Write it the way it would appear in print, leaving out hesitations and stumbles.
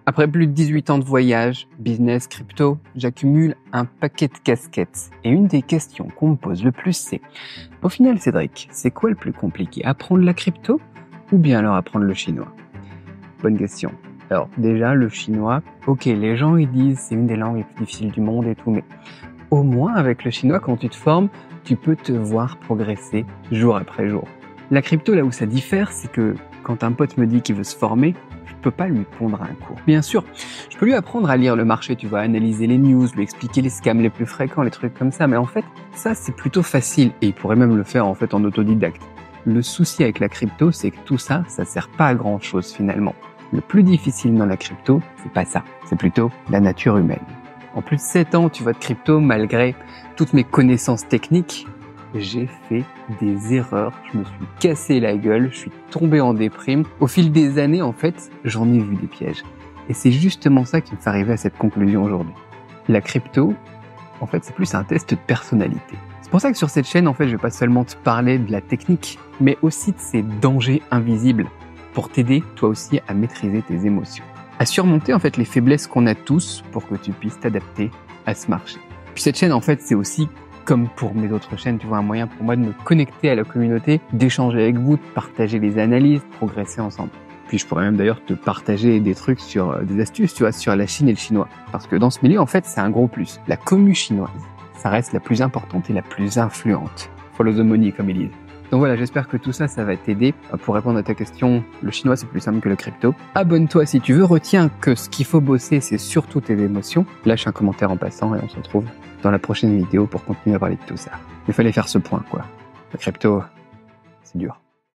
Après plus de 18 ans de voyage, business, crypto, j'accumule un paquet de casquettes. Et une des questions qu'on me pose le plus, c'est au final, Cédric, c'est quoi le plus compliqué? Apprendre la crypto ou bien alors apprendre le chinois? Bonne question. Alors déjà, le chinois, ok, les gens ils disent c'est une des langues les plus difficiles du monde et tout, mais au moins avec le chinois, quand tu te formes, tu peux te voir progresser jour après jour. La crypto, là où ça diffère, c'est que quand un pote me dit qu'il veut se former, je peux pas lui pondre un cours. Bien sûr, je peux lui apprendre à lire le marché, tu vois, analyser les news, lui expliquer les scams les plus fréquents, les trucs comme ça, mais en fait, ça c'est plutôt facile et il pourrait même le faire en fait en autodidacte. Le souci avec la crypto, c'est que tout ça, ça sert pas à grand chose finalement. Le plus difficile dans la crypto, c'est pas ça, c'est plutôt la nature humaine. En plus de 7 ans, tu vois, de crypto, malgré toutes mes connaissances techniques, j'ai fait des erreurs, je me suis cassé la gueule, je suis tombé en déprime. Au fil des années, en fait, j'en ai vu des pièges. Et c'est justement ça qui me fait arriver à cette conclusion aujourd'hui. La crypto, en fait, c'est plus un test de personnalité. C'est pour ça que sur cette chaîne, en fait, je vais pas seulement te parler de la technique, mais aussi de ces dangers invisibles pour t'aider, toi aussi, à maîtriser tes émotions. À surmonter, en fait, les faiblesses qu'on a tous pour que tu puisses t'adapter à ce marché. Puis cette chaîne, en fait, c'est aussi, comme pour mes autres chaînes, tu vois, un moyen pour moi de me connecter à la communauté, d'échanger avec vous, de partager les analyses, de progresser ensemble. Puis je pourrais même d'ailleurs te partager des trucs sur des astuces, tu vois, sur la Chine et le chinois. Parce que dans ce milieu, en fait, c'est un gros plus. La commu chinoise, ça reste la plus importante et la plus influente. Follow the money, comme ils disent. Donc voilà, j'espère que tout ça, ça va t'aider. Pour répondre à ta question, le chinois, c'est plus simple que le crypto. Abonne-toi si tu veux. Retiens que ce qu'il faut bosser, c'est surtout tes émotions. Lâche un commentaire en passant et on se retrouve dans la prochaine vidéo pour continuer à parler de tout ça. Il fallait faire ce point, quoi. La crypto, c'est dur.